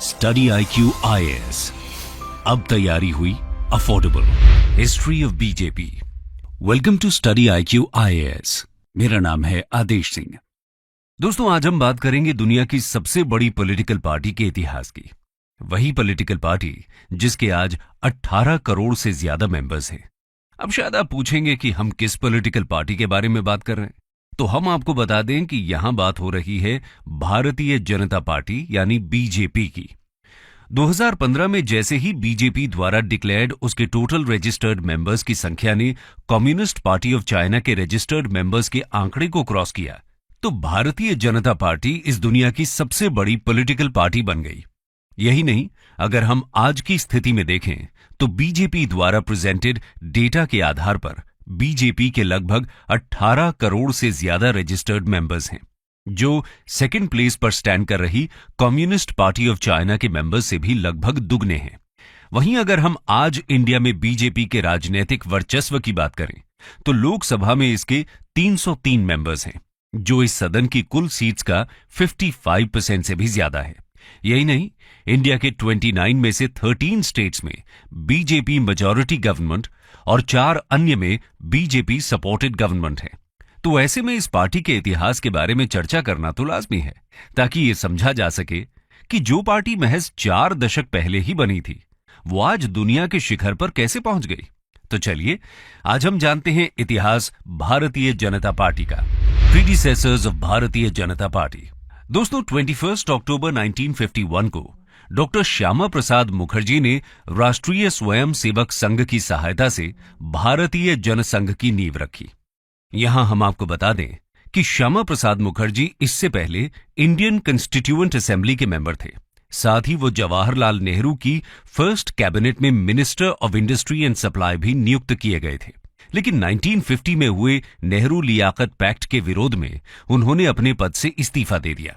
Study IQ IAS। अब तैयारी हुई affordable. History of BJP. Welcome to study IQ IAS। मेरा नाम है आदेश सिंह। दोस्तों, आज हम बात करेंगे दुनिया की सबसे बड़ी पॉलिटिकल पार्टी के इतिहास की। वही पॉलिटिकल पार्टी जिसके आज 18 करोड़ से ज्यादा मेंबर्स हैं। अब शायद आप पूछेंगे कि हम किस पॉलिटिकल पार्टी के बारे में बात कर रहे हैं, तो हम आपको बता दें कि यहां बात हो रही है भारतीय जनता पार्टी यानी बीजेपी की। 2015 में जैसे ही बीजेपी द्वारा डिक्लेयर्ड उसके टोटल रजिस्टर्ड मेंबर्स की संख्या ने कम्युनिस्ट पार्टी ऑफ चाइना के रजिस्टर्ड मेंबर्स के आंकड़े को क्रॉस किया, तो भारतीय जनता पार्टी इस दुनिया की सबसे बड़ी पॉलिटिकल पार्टी बन गई। यही नहीं, अगर हम आज की स्थिति में देखें तो बीजेपी द्वारा प्रेजेंटेड डेटा के आधार पर बीजेपी के लगभग 18 करोड़ से ज्यादा रजिस्टर्ड मेंबर्स हैं, जो सेकंड प्लेस पर स्टैंड कर रही कम्युनिस्ट पार्टी ऑफ चाइना के मेंबर्स से भी लगभग दुगने हैं। वहीं अगर हम आज इंडिया में बीजेपी के राजनीतिक वर्चस्व की बात करें तो लोकसभा में इसके 303 मेंबर्स हैं, जो इस सदन की कुल सीट्स का 55% से भी ज्यादा है। यही नहीं, इंडिया के 29 में से 13 स्टेट्स में बीजेपी मेजॉरिटी गवर्नमेंट और 4 अन्य में बीजेपी सपोर्टेड गवर्नमेंट है। तो ऐसे में इस पार्टी के इतिहास के बारे में चर्चा करना तो लाजमी है, ताकि ये समझा जा सके कि जो पार्टी महज 4 दशक पहले ही बनी थी, वो आज दुनिया के शिखर पर कैसे पहुंच गई। तो चलिए आज हम जानते हैं इतिहास भारतीय जनता पार्टी का। Predecessors of Bharatiya Janata party. दोस्तों, 21 अक्टूबर 1951 को डॉक्टर श्यामा प्रसाद मुखर्जी ने राष्ट्रीय स्वयं सेवक संघ की सहायता से भारतीय जनसंघ की नींव रखी। यहां हम आपको बता दें कि श्यामा प्रसाद मुखर्जी इससे पहले इंडियन कॉन्स्टिट्यूएंट असेंबली के मेंबर थे। साथ ही वो जवाहरलाल नेहरू की फर्स्ट कैबिनेट में minister of industry and supply भी नियुक्त किए गए थे। लेकिन 1950 में हुए नेहरू लियाकत पैक्ट के विरोध में उन्होंने अपने पद से इस्तीफा दे दिया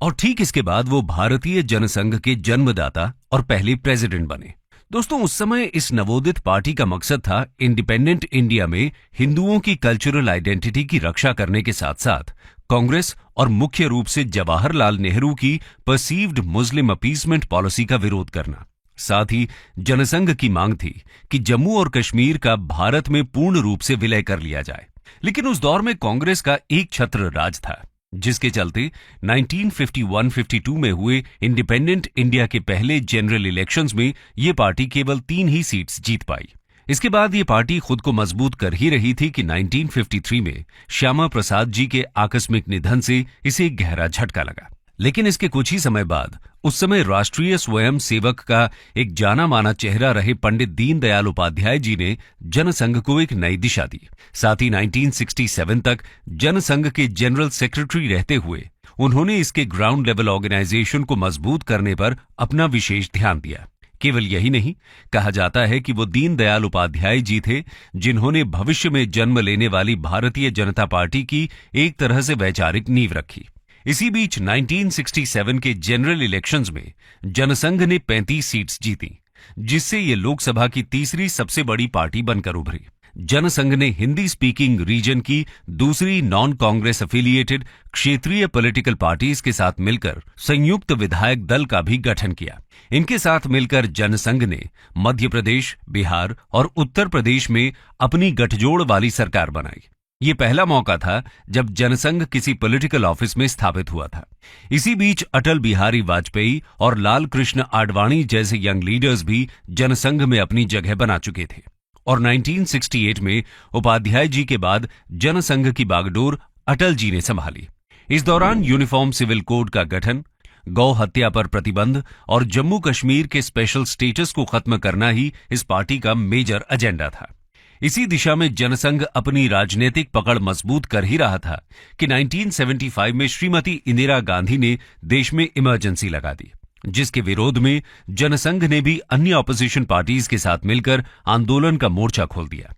और ठीक इसके बाद वो भारतीय जनसंघ के जन्मदाता और पहले प्रेसिडेंट बने। दोस्तों, उस समय इस नवोदित पार्टी का मकसद था इंडिपेंडेंट इंडिया में हिंदुओं की कल्चरल आइडेंटिटी की रक्षा करने के साथ साथ कांग्रेस और मुख्य रूप से जवाहरलाल नेहरू की परसीव्ड मुस्लिम अपीसमेंट पॉलिसी का विरोध करना। साथ ही जनसंघ की मांग थी कि जम्मू और कश्मीर का भारत में पूर्ण रूप से विलय कर लिया जाए। लेकिन उस दौर में कांग्रेस का एक छत्र राज था, जिसके चलते 1951-52 में हुए इंडिपेंडेंट इंडिया के पहले जनरल इलेक्शंस में ये पार्टी केवल 3 ही सीट्स जीत पाई। इसके बाद ये पार्टी खुद को मजबूत कर ही रही थी कि 1953 में श्यामा प्रसाद जी के आकस्मिक निधन से इसे एक गहरा झटका लगा। लेकिन इसके कुछ ही समय बाद उस समय राष्ट्रीय स्वयं सेवक का एक जाना माना चेहरा रहे पंडित दीनदयाल उपाध्याय जी ने जनसंघ को एक नई दिशा दी। साथ ही 1967 तक जनसंघ के जनरल सेक्रेटरी रहते हुए उन्होंने इसके ग्राउंड लेवल ऑर्गेनाइजेशन को मजबूत करने पर अपना विशेष ध्यान दिया। केवल यही नहीं, कहा जाता है कि वो दीनदयाल उपाध्याय जी थे जिन्होंने भविष्य में जन्म लेने वाली भारतीय जनता पार्टी की एक तरह से वैचारिक नींव रखी। इसी बीच 1967 के जनरल इलेक्शंस में जनसंघ ने 35 सीट्स जीती, जिससे ये लोकसभा की तीसरी सबसे बड़ी पार्टी बनकर उभरी। जनसंघ ने हिंदी स्पीकिंग रीजन की दूसरी नॉन कांग्रेस एफिलिएटेड क्षेत्रीय पॉलिटिकल पार्टीज के साथ मिलकर संयुक्त विधायक दल का भी गठन किया। इनके साथ मिलकर जनसंघ ने मध्य प्रदेश, बिहार और उत्तर प्रदेश में अपनी गठजोड़ वाली सरकार बनाई। ये पहला मौका था जब जनसंघ किसी पॉलिटिकल ऑफिस में स्थापित हुआ था। इसी बीच अटल बिहारी वाजपेयी और लाल कृष्ण आडवाणी जैसे यंग लीडर्स भी जनसंघ में अपनी जगह बना चुके थे और 1968 में उपाध्याय जी के बाद जनसंघ की बागडोर अटल जी ने संभाली। इस दौरान यूनिफॉर्म सिविल कोड का गठन, गौ हत्या पर प्रतिबंध और जम्मू कश्मीर के स्पेशल स्टेटस को खत्म करना ही इस पार्टी का मेजर एजेंडा था। इसी दिशा में जनसंघ अपनी राजनीतिक पकड़ मजबूत कर ही रहा था कि 1975 में श्रीमती इंदिरा गांधी ने देश में इमरजेंसी लगा दी, जिसके विरोध में जनसंघ ने भी अन्य ऑपोजिशन पार्टीज के साथ मिलकर आंदोलन का मोर्चा खोल दिया।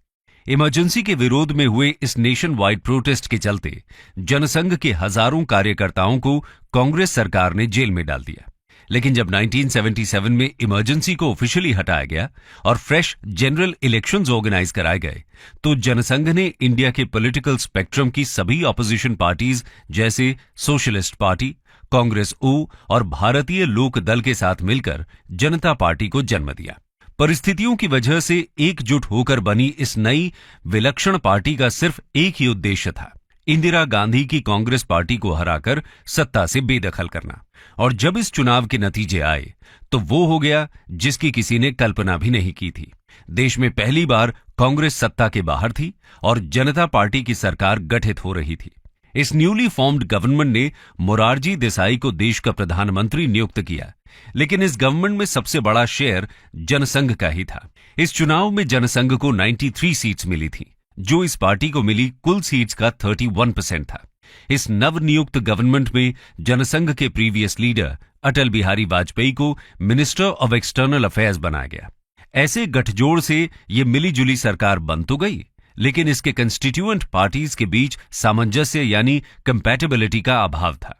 इमरजेंसी के विरोध में हुए इस नेशन वाइड प्रोटेस्ट के चलते जनसंघ के हजारों कार्यकर्ताओं को कांग्रेस सरकार ने जेल में डाल दिया। लेकिन जब 1977 में इमरजेंसी को ऑफिशियली हटाया गया और फ्रेश जनरल इलेक्शंस ऑर्गेनाइज कराए गए, तो जनसंघ ने इंडिया के पॉलिटिकल स्पेक्ट्रम की सभी ऑपोजिशन पार्टीज जैसे सोशलिस्ट पार्टी, कांग्रेस ओ और भारतीय लोक दल के साथ मिलकर जनता पार्टी को जन्म दिया। परिस्थितियों की वजह से एकजुट होकर बनी इस नई विलक्षण पार्टी का सिर्फ एक ही उद्देश्य था, इंदिरा गांधी की कांग्रेस पार्टी को हराकर सत्ता से बेदखल करना। और जब इस चुनाव के नतीजे आए तो वो हो गया जिसकी किसी ने कल्पना भी नहीं की थी। देश में पहली बार कांग्रेस सत्ता के बाहर थी और जनता पार्टी की सरकार गठित हो रही थी। इस न्यूली फॉर्म्ड गवर्नमेंट ने मोरारजी देसाई को देश का प्रधानमंत्री नियुक्त किया, लेकिन इस गवर्नमेंट में सबसे बड़ा शेयर जनसंघ का ही था। इस चुनाव में जनसंघ को 93 सीट्स मिली थी, जो इस पार्टी को मिली कुल सीट्स का 31% था। इस नवनियुक्त गवर्नमेंट में जनसंघ के प्रीवियस लीडर अटल बिहारी वाजपेयी को मिनिस्टर ऑफ एक्सटर्नल अफेयर्स बनाया गया। ऐसे गठजोड़ से ये मिलीजुली सरकार बन तो गई, लेकिन इसके कंस्टिट्यूएंट पार्टीज के बीच सामंजस्य यानी कंपैटिबिलिटी का अभाव था।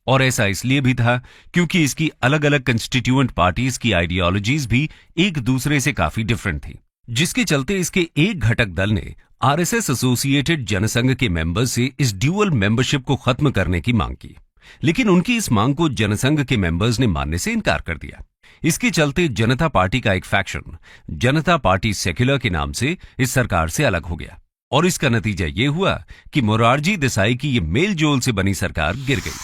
और ऐसा इसलिए भी था क्योंकि इसकी अलग अलग कंस्टिट्यूएंट पार्टीज की आइडियोलॉजीज भी एक दूसरे से काफी डिफरेंट थी, जिसके चलते इसके एक घटक दल ने आरएसएस एसोसिएटेड जनसंघ के मेंबर्स से इस ड्यूअल मेंबरशिप को खत्म करने की मांग की, लेकिन उनकी इस मांग को जनसंघ के मेंबर्स ने मानने से इनकार कर दिया। इसके चलते जनता पार्टी का एक फैक्शन जनता पार्टी सेक्युलर के नाम से इस सरकार से अलग हो गया, और इसका नतीजा ये हुआ कि मोरारजी देसाई की ये मेल जोल से बनी सरकार गिर गई।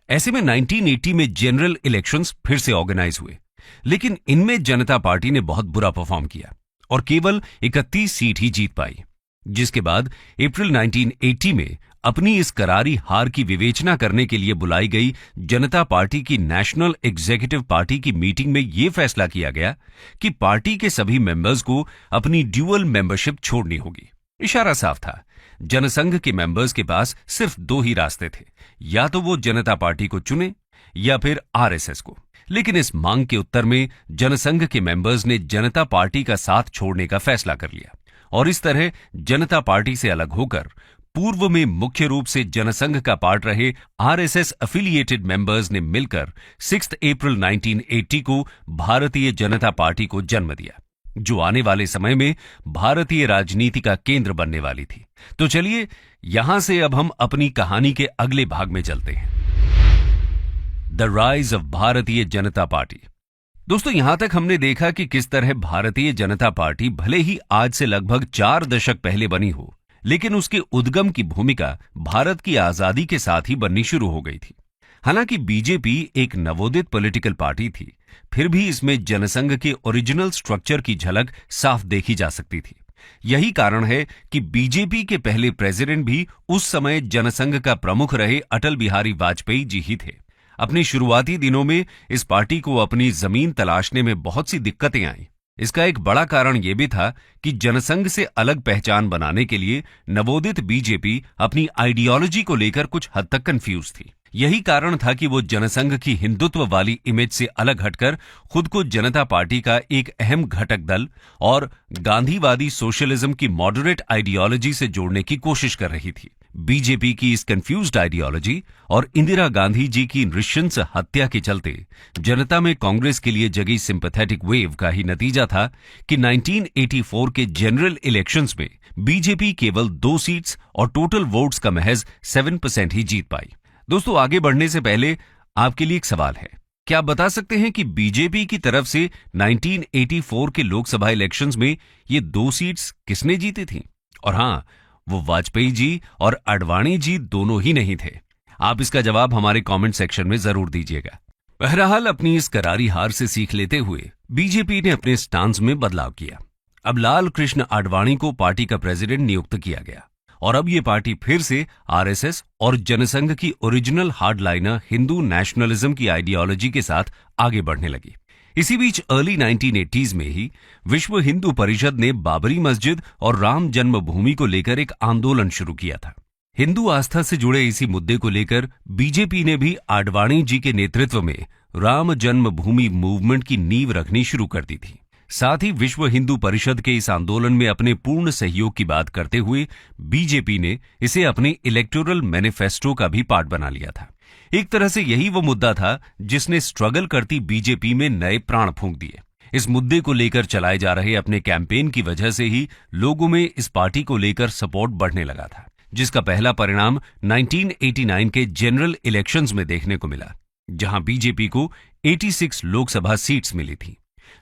ऐसे में 1980 में जनरल इलेक्शंस फिर से ऑर्गेनाइज हुए, लेकिन इनमें जनता पार्टी ने बहुत बुरा परफॉर्म किया और केवल 31 सीट ही जीत पाई, जिसके बाद अप्रैल 1980 में अपनी इस करारी हार की विवेचना करने के लिए बुलाई गई जनता पार्टी की नेशनल एग्जीक्यूटिव पार्टी की मीटिंग में यह फैसला किया गया कि पार्टी के सभी मेंबर्स को अपनी ड्यूअल मेंबरशिप छोड़नी होगी। इशारा साफ था, जनसंघ के मेंबर्स के पास सिर्फ दो ही रास्ते थे, या तो वो जनता पार्टी को चुने या फिर आरएसएस को। लेकिन इस मांग के उत्तर में जनसंघ के मेंबर्स ने जनता पार्टी का साथ छोड़ने का फैसला कर लिया, और इस तरह जनता पार्टी से अलग होकर पूर्व में मुख्य रूप से जनसंघ का पार्ट रहे आरएसएस एफिलिएटेड मेंबर्स ने मिलकर 6 अप्रैल 1980 को भारतीय जनता पार्टी को जन्म दिया, जो आने वाले समय में भारतीय राजनीति का केंद्र बनने वाली थी। तो चलिए यहां से अब हम अपनी कहानी के अगले भाग में चलते हैं, the rise of Bharatiya Janata party. दोस्तों, यहां तक हमने देखा कि किस तरह भारतीय जनता पार्टी भले ही आज से लगभग 4 दशक पहले बनी हो, लेकिन उसके उद्गम की भूमिका भारत की आजादी के साथ ही बननी शुरू हो गई थी। हालांकि बीजेपी एक नवोदित पॉलिटिकल पार्टी थी, फिर भी इसमें जनसंघ के ओरिजिनल स्ट्रक्चर की झलक साफ देखी जा सकती थी। यही कारण है कि बीजेपी के पहले प्रेसिडेंट भी उस समय जनसंघ का प्रमुख रहे अटल बिहारी वाजपेयी जी ही थे। अपने शुरुआती दिनों में इस पार्टी को अपनी जमीन तलाशने में बहुत सी दिक्कतें आईं। इसका एक बड़ा कारण यह भी था कि जनसंघ से अलग पहचान बनाने के लिए नवोदित बीजेपी अपनी आइडियोलॉजी को लेकर कुछ हद तक कंफ्यूज थी। यही कारण था कि वो जनसंघ की हिंदुत्व वाली इमेज से अलग हटकर खुद को जनता पार्टी का एक अहम घटक दल और गांधीवादी सोशलिज्म की मॉडरेट आइडियोलॉजी से जोड़ने की कोशिश कर रही थी। बीजेपी की इस कंफ्यूज्ड आइडियोलॉजी और इंदिरा गांधी जी की नृशंस हत्या के चलते जनता में कांग्रेस के लिए जगी सिंपैथेटिक वेव का ही नतीजा था कि 1984 के जनरल इलेक्शंस में बीजेपी केवल 2 सीट्स और टोटल वोट्स का महज 7% ही जीत पाई। दोस्तों, आगे बढ़ने से पहले आपके लिए एक सवाल है, क्या आप बता सकते हैं कि बीजेपी की तरफ से 1984 के लोकसभा इलेक्शंस में ये 2 सीट्स किसने जीती थी? और हां, वो वाजपेयी जी और आडवाणी जी दोनों ही नहीं थे। आप इसका जवाब हमारे कमेंट सेक्शन में जरूर दीजिएगा। बहरहाल, अपनी इस करारी हार से सीख लेते हुए बीजेपी ने अपने स्टांस में बदलाव किया। अब लाल कृष्ण आडवाणी को पार्टी का प्रेसिडेंट नियुक्त किया गया और अब ये पार्टी फिर से आरएसएस और जनसंघ की ओरिजिनल हार्डलाइनर हिंदू नेशनलिज्म की आइडियोलॉजी के साथ आगे बढ़ने लगी। इसी बीच अर्ली 1980s में ही विश्व हिंदू परिषद ने बाबरी मस्जिद और राम जन्मभूमि को लेकर एक आंदोलन शुरू किया था। हिंदू आस्था से जुड़े इसी मुद्दे को लेकर बीजेपी ने भी आडवाणी जी के नेतृत्व में राम जन्मभूमि मूवमेंट की नींव रखनी शुरू कर दी थी। साथ ही विश्व हिंदू परिषद के इस आंदोलन में अपने पूर्ण सहयोग की बात करते हुए बीजेपी ने इसे अपने इलेक्टोरल मैनिफेस्टो का भी पार्ट बना लिया था। एक तरह से यही वो मुद्दा था जिसने स्ट्रगल करती बीजेपी में नए प्राण फूंक दिए। इस मुद्दे को लेकर चलाए जा रहे अपने कैंपेन की वजह से ही लोगों में इस पार्टी को लेकर सपोर्ट बढ़ने लगा था, जिसका पहला परिणाम 1989 के जनरल इलेक्शंस में देखने को मिला। जहां बीजेपी को 86 लोकसभा सीट्स मिली थी।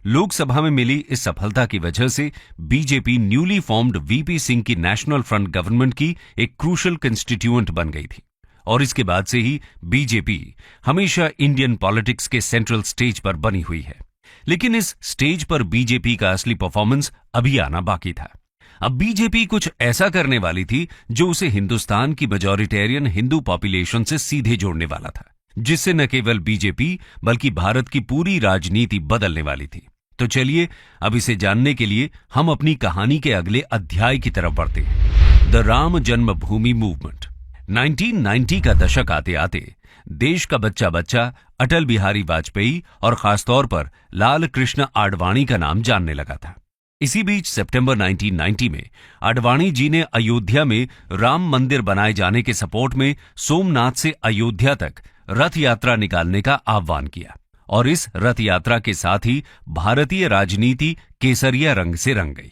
लोकसभा में मिली इस सफलता की वजह से BJP newly formed VP Singh की नेशनल फ्रंट गवर्नमेंट की एक क्रूशल कंस्टिट्यूएंट बन गई थी और इसके बाद से ही बीजेपी हमेशा इंडियन पॉलिटिक्स के सेंट्रल स्टेज पर बनी हुई है। लेकिन इस स्टेज पर बीजेपी का असली परफॉर्मेंस अभी आना बाकी था। अब बीजेपी कुछ ऐसा करने वाली थी जो उसे हिंदुस्तान की मेजॉरिटेरियन हिंदू पॉपुलेशन से सीधे जोड़ने वाला था, जिससे न केवल बीजेपी बल्कि भारत की पूरी राजनीति बदलने वाली थी। तो चलिए अब इसे जानने के लिए हम अपनी कहानी के अगले अध्याय की तरफ बढ़ते हैं। The Ram Janmabhoomi movement. 1990 का दशक आते आते देश का बच्चा बच्चा अटल बिहारी वाजपेयी और खासतौर पर लाल कृष्ण आडवाणी का नाम जानने लगा था। इसी बीच सितंबर 1990 में आडवाणी जी ने अयोध्या में राम मंदिर बनाए जाने के सपोर्ट में सोमनाथ से अयोध्या तक रथ यात्रा निकालने का आह्वान किया और इस रथ यात्रा के साथ ही भारतीय राजनीति केसरिया रंग से रंग गई।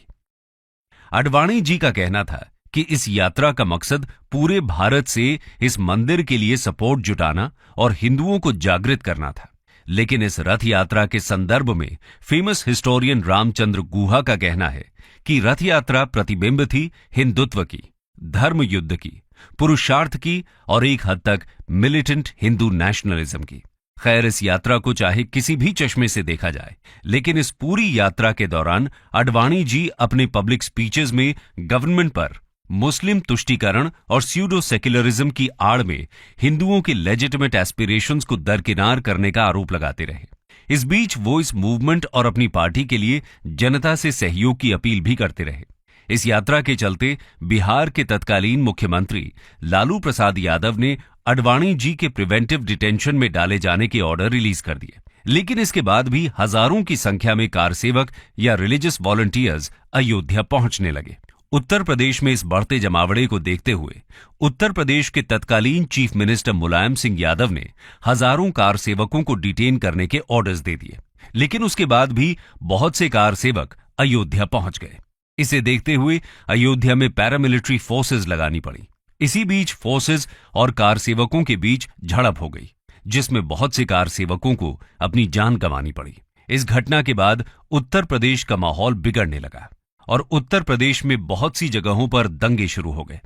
आडवाणी जी का कहना था कि इस यात्रा का मकसद पूरे भारत से इस मंदिर के लिए सपोर्ट जुटाना और हिंदुओं को जागृत करना था। लेकिन इस रथ यात्रा के संदर्भ में फेमस हिस्टोरियन रामचंद्र गुहा का कहना है कि रथ यात्रा प्रतिबिंब थी हिंदुत्व की, धर्म युद्ध की, पुरुषार्थ की और एक हद तक मिलिटेंट हिंदू नेशनलिज्म की। खैर, इस यात्रा को चाहे किसी भी चश्मे से देखा जाए, लेकिन इस पूरी यात्रा के दौरान आडवाणी जी अपने पब्लिक स्पीचेस में गवर्नमेंट पर मुस्लिम तुष्टीकरण और स्यूडो सेक्युलरिज्म की आड़ में हिंदुओं के लेजिटिमेट एस्पिरेशंस को दरकिनार करने का आरोप लगाते रहे। इस बीच वो इस मूवमेंट और अपनी पार्टी के लिए जनता से सहयोग की अपील भी करते रहे। इस यात्रा के चलते बिहार के तत्कालीन मुख्यमंत्री लालू प्रसाद यादव ने आडवाणी जी के प्रिवेंटिव डिटेंशन में डाले जाने के ऑर्डर रिलीज कर दिए। लेकिन इसके बाद भी हजारों की संख्या में कारसेवक या रिलीजियस वॉलंटियर्स अयोध्या पहुंचने लगे। उत्तर प्रदेश में इस बढ़ते जमावड़े को देखते हुए उत्तर प्रदेश के तत्कालीन चीफ मिनिस्टर मुलायम सिंह यादव ने हजारों कार सेवकों को डिटेन करने के ऑर्डर्स दे दिए। लेकिन उसके बाद भी बहुत से कार सेवक अयोध्या पहुंच गए। इसे देखते हुए अयोध्या में पैरामिलिट्री फोर्सेस लगानी पड़ी। इसी बीच फोर्सेस और कार सेवकों के बीच झड़प हो गई, जिसमें बहुत से कार सेवकों को अपनी जान गंवानी पड़ी। इस घटना के बाद उत्तर प्रदेश का माहौल बिगड़ने लगा और उत्तर प्रदेश में बहुत सी जगहों पर दंगे शुरू हो गए।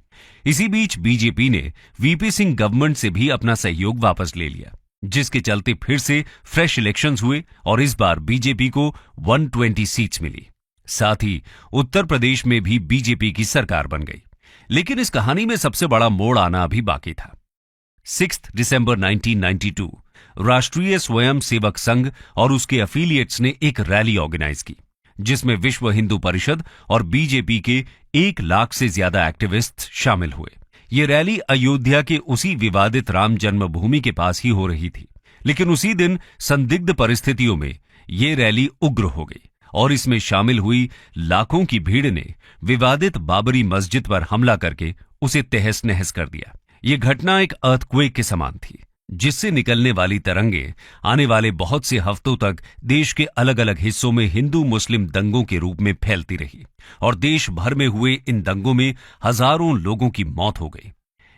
इसी बीच बीजेपी ने वीपी सिंह गवर्नमेंट से भी अपना सहयोग वापस ले लिया, जिसके चलते फिर से फ्रेश इलेक्शंस हुए और इस बार बीजेपी को 120 सीट्स मिली। साथ ही उत्तर प्रदेश में भी बीजेपी की सरकार बन गई। लेकिन इस कहानी में सबसे बड़ा मोड़ आना अभी बाकी था। 6 दिसंबर 1992 राष्ट्रीय स्वयं सेवक संघ और उसके एफिलिएट्स ने एक रैली ऑर्गेनाइज की, जिसमें विश्व हिंदू परिषद और बीजेपी के 1 लाख से ज्यादा एक्टिविस्ट शामिल हुए। ये रैली अयोध्या के उसी विवादित राम जन्मभूमि के पास ही हो रही थी। लेकिन उसी दिन संदिग्ध परिस्थितियों में ये रैली उग्र हो गई और इसमें शामिल हुई लाखों की भीड़ ने विवादित बाबरी मस्जिद पर हमला करके उसे तहस नहस कर दिया। ये घटना एक अर्थक्वेक के समान थी, जिससे निकलने वाली तरंगे आने वाले बहुत से हफ्तों तक देश के अलग अलग हिस्सों में हिंदू मुस्लिम दंगों के रूप में फैलती रही और देश भर में हुए इन दंगों में हजारों लोगों की मौत हो गई।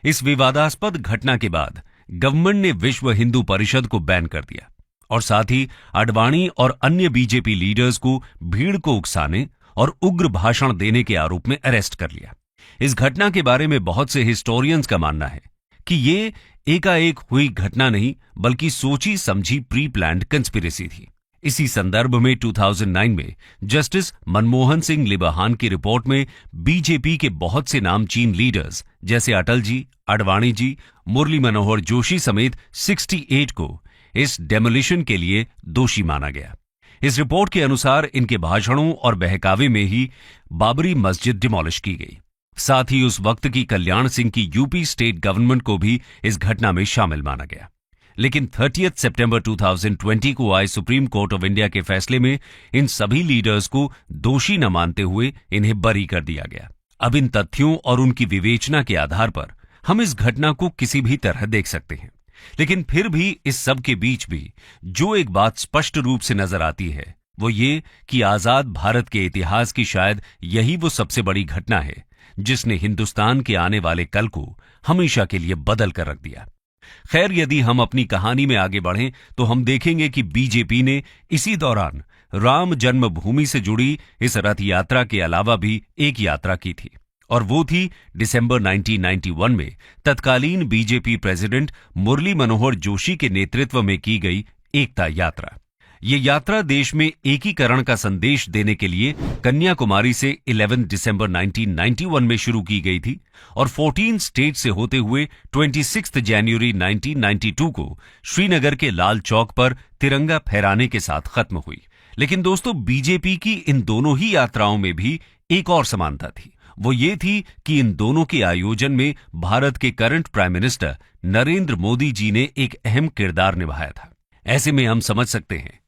इस विवादास्पद घटना के बाद गवर्नमेंट ने विश्व हिंदू परिषद को बैन कर दिया और साथ ही आडवाणी और अन्य बीजेपी लीडर्स को भीड़ को उकसाने और उग्र भाषण देने के आरोप में अरेस्ट कर लिया। इस घटना के बारे में बहुत से हिस्टोरियंस का मानना है कि ये एकाएक हुई घटना नहीं, बल्कि सोची समझी प्री प्लान्ड कंस्पिरेसी थी। इसी संदर्भ में 2009 में जस्टिस मनमोहन सिंह लिबाहान की रिपोर्ट में बीजेपी के बहुत से नामचीन लीडर्स जैसे अटल जी, आडवाणी जी, मुरली मनोहर जोशी समेत 68 को इस डेमोलिशन के लिए दोषी माना गया। इस रिपोर्ट के अनुसार इनके भाषणों और बहकावे में ही बाबरी मस्जिद डिमोलिश की गई। साथ ही उस वक्त की कल्याण सिंह की यूपी स्टेट गवर्नमेंट को भी इस घटना में शामिल माना गया। लेकिन 30 सितंबर 2020 को आए सुप्रीम कोर्ट ऑफ इंडिया के फैसले में इन सभी लीडर्स को दोषी न मानते हुए इन्हें बरी कर दिया गया। अब इन तथ्यों और उनकी विवेचना के आधार पर हम इस घटना को किसी भी तरह देख सकते हैं। लेकिन फिर भी इस सब के बीच भी जो एक बात स्पष्ट रूप से नजर आती है वो ये कि आजाद भारत के इतिहास की शायद यही वो सबसे बड़ी घटना है जिसने हिंदुस्तान के आने वाले कल को हमेशा के लिए बदल कर रख दिया। खैर, यदि हम अपनी कहानी में आगे बढ़ें तो हम देखेंगे कि बीजेपी ने इसी दौरान राम जन्मभूमि से जुड़ी इस रथ यात्रा के अलावा भी एक यात्रा की थी, और वो थी दिसंबर 1991 में तत्कालीन बीजेपी प्रेसिडेंट मुरली मनोहर जोशी के नेतृत्व में की गई एकता यात्रा। ये यात्रा देश में एकीकरण का संदेश देने के लिए कन्याकुमारी से 11 दिसंबर 1991 में शुरू की गई थी और 14 स्टेट से होते हुए 26 जनवरी 1992 को श्रीनगर के लाल चौक पर तिरंगा फहराने के साथ खत्म हुई। लेकिन दोस्तों, बीजेपी की इन दोनों ही यात्राओं में भी एक और समानता थी। वो ये थी कि इन दोनों के आयोजन में भारत के current prime minister Narendra Modi ji ने एक अहम किरदार निभाया था। ऐसे में हम समझ सकते हैं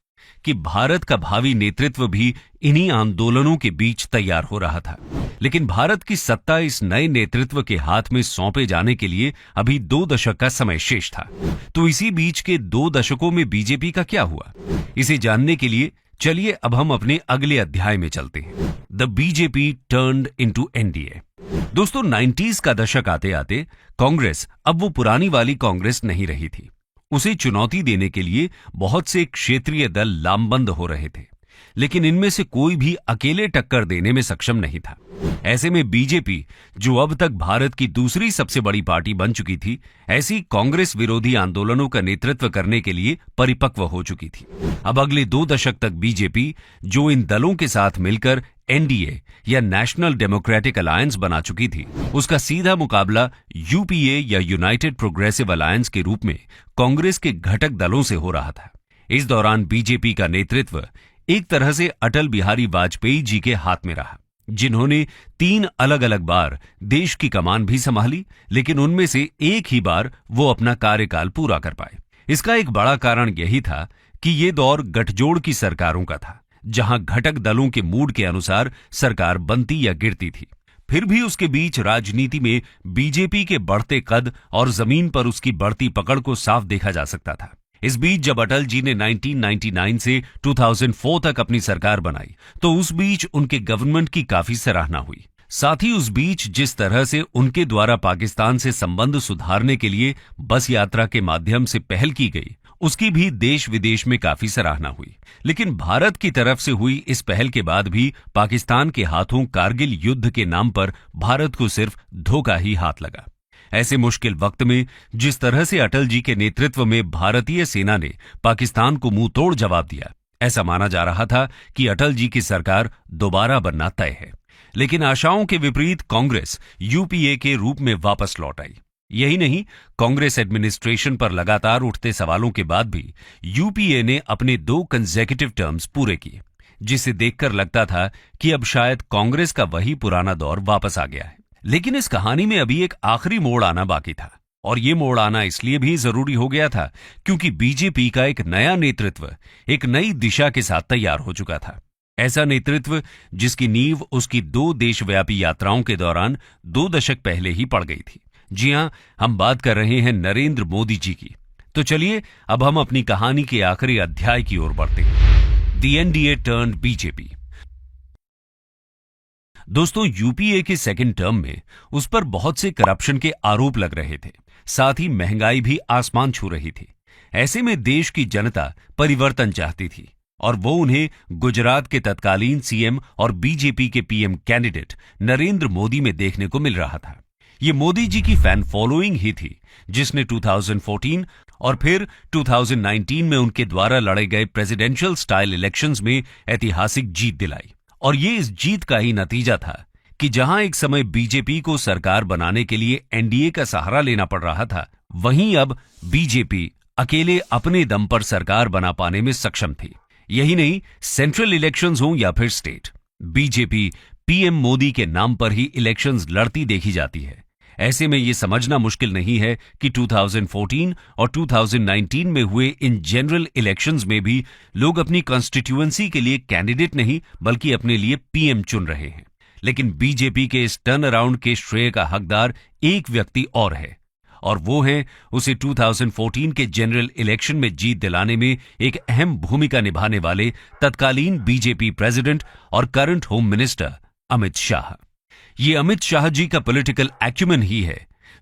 कि भारत का भावी नेतृत्व भी इन्हीं आंदोलनों के बीच तैयार हो रहा था। लेकिन भारत की सत्ता इस नए नेतृत्व के हाथ में सौंपे जाने के लिए अभी 2 दशक का समय शेष था। तो इसी बीच के 2 दशकों में बीजेपी का क्या हुआ, इसे जानने के लिए चलिए अब हम अपने अगले अध्याय में चलते हैं। The BJP turned into NDA. दोस्तों, 90s का दशक आते आते कांग्रेस अब वो पुरानी वाली कांग्रेस नहीं रही थी। उसे चुनौती देने के लिए बहुत से क्षेत्रीय दल लामबंद हो रहे थे, लेकिन इनमें से कोई भी अकेले टक्कर देने में सक्षम नहीं था। ऐसे में बीजेपी, जो अब तक भारत की दूसरी सबसे बड़ी पार्टी बन चुकी थी, ऐसी कांग्रेस विरोधी आंदोलनों का नेतृत्व करने के लिए परिपक्व हो चुकी थी। अब अगले 2 दशक तक बीजेपी, जो इन दलों के साथ मिलकर एनडीए या नेशनल डेमोक्रेटिक अलायंस बना चुकी थी, उसका सीधा मुकाबला यूपीए या यूनाइटेड प्रोग्रेसिव अलायंस के रूप में कांग्रेस के घटक दलों से हो रहा था। इस दौरान बीजेपी का नेतृत्व एक तरह से अटल बिहारी वाजपेयी जी के हाथ में रहा, जिन्होंने 3 अलग अलग बार देश की कमान भी संभाली, लेकिन उनमें से एक ही बार वो अपना कार्यकाल पूरा कर पाए। इसका एक बड़ा कारण यही था कि ये दौर गठजोड़ की सरकारों का था, जहां घटक दलों के मूड के अनुसार सरकार बनती या गिरती थी। फिर भी उसके बीच राजनीति में बीजेपी के बढ़ते कद और जमीन पर उसकी बढ़ती पकड़ को साफ देखा जा सकता था। इस बीच जब अटल जी ने 1999 से 2004 तक अपनी सरकार बनाई, तो उस बीच उनके गवर्नमेंट की काफी सराहना हुई। साथ ही उस बीच जिस तरह से उनके द्वारा पाकिस्तान से संबंध सुधारने के लिए बस यात्रा के माध्यम से पहल की गई, उसकी भी देश विदेश में काफी सराहना हुई। लेकिन भारत की तरफ से हुई इस पहल के बाद भी पाकिस्तान के हाथों कारगिल युद्ध के नाम पर भारत को सिर्फ धोखा ही हाथ लगा। ऐसे मुश्किल वक्त में जिस तरह से अटल जी के नेतृत्व में भारतीय सेना ने पाकिस्तान को मुंह तोड़ जवाब दिया, ऐसा माना जा रहा था कि अटल जी की सरकार दोबारा बनना तय है। लेकिन आशाओं के विपरीत कांग्रेस यूपीए के रूप में वापस लौट आई। यही नहीं, कांग्रेस एडमिनिस्ट्रेशन पर लगातार उठते सवालों के बाद भी यूपीए ने अपने 2 कंसेक्यूटिव टर्म्स पूरे किए, जिसे देखकर लगता था कि अब शायद कांग्रेस का वही पुराना दौर वापस आ गया है। लेकिन इस कहानी में अभी एक आखिरी मोड़ आना बाकी था, और ये मोड़ आना इसलिए भी जरूरी हो गया था क्योंकि बीजेपी का एक नया नेतृत्व एक नई दिशा के साथ तैयार हो चुका था। ऐसा नेतृत्व जिसकी नींव उसकी 2 देशव्यापी यात्राओं के दौरान 2 दशक पहले ही पड़ गई थी। जी हां, हम बात कर रहे हैं नरेंद्र मोदी जी की। तो चलिए अब हम अपनी कहानी के आखिरी अध्याय की ओर बढ़ते हैं। The NDA turned BJP. दोस्तों, यूपीए के सेकंड टर्म में उस पर बहुत से करप्शन के आरोप लग रहे थे, साथ ही महंगाई भी आसमान छू रही थी। ऐसे में देश की जनता परिवर्तन चाहती थी और वो उन्हें गुजरात के तत्कालीन सीएम और बीजेपी के पीएम कैंडिडेट नरेंद्र मोदी में देखने को मिल रहा था। ये मोदी जी की फैन फॉलोइंग ही थी जिसने 2014 और फिर 2019 में उनके द्वारा लड़े गए प्रेसिडेंशियल स्टाइल इलेक्शंस में ऐतिहासिक जीत दिलाई। और ये इस जीत का ही नतीजा था कि जहां एक समय बीजेपी को सरकार बनाने के लिए एनडीए का सहारा लेना पड़ रहा था, वहीं अब बीजेपी अकेले अपने दम पर सरकार बना पाने में सक्षम थी। यही नहीं, सेंट्रल इलेक्शंस हों या फिर स्टेट, बीजेपी पीएम मोदी के नाम पर ही इलेक्शंस लड़ती देखी जाती है। ऐसे में यह समझना मुश्किल नहीं है कि 2014 और 2019 में हुए इन जनरल इलेक्शंस में भी लोग अपनी कॉन्स्टिट्यूएंसी के लिए कैंडिडेट नहीं बल्कि अपने लिए पीएम चुन रहे हैं। लेकिन बीजेपी के इस टर्न अराउंड के श्रेय का हकदार एक व्यक्ति और है, और वो है उसे 2014 के जनरल इलेक्शन में जीत दिलाने में एक अहम भूमिका निभाने वाले तत्कालीन बीजेपी प्रेसिडेंट और current home minister Amit Shah. ये अमित शाह जी का पॉलिटिकल एक्यूमेन ही है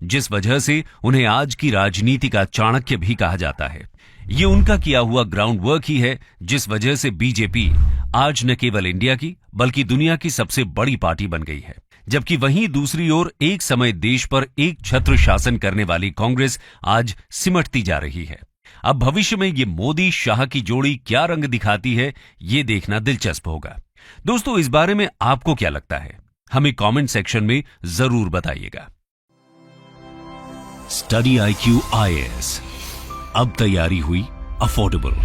जिस वजह से उन्हें आज की राजनीति का चाणक्य भी कहा जाता है। ये उनका किया हुआ ग्राउंड वर्क ही है जिस वजह से बीजेपी आज न केवल इंडिया की बल्कि दुनिया की सबसे बड़ी पार्टी बन गई है। जबकि वहीं दूसरी ओर एक समय देश पर एक छत्र शासन करने वाली कांग्रेस आज सिमटती जा रही है। अब भविष्य में ये मोदी शाह की जोड़ी क्या रंग दिखाती है, ये देखना दिलचस्प होगा। दोस्तों, इस बारे में आपको क्या लगता है, हमें कमेंट सेक्शन में जरूर बताइएगा। स्टडी IQ IAS, अब तैयारी हुई अफोर्डेबल।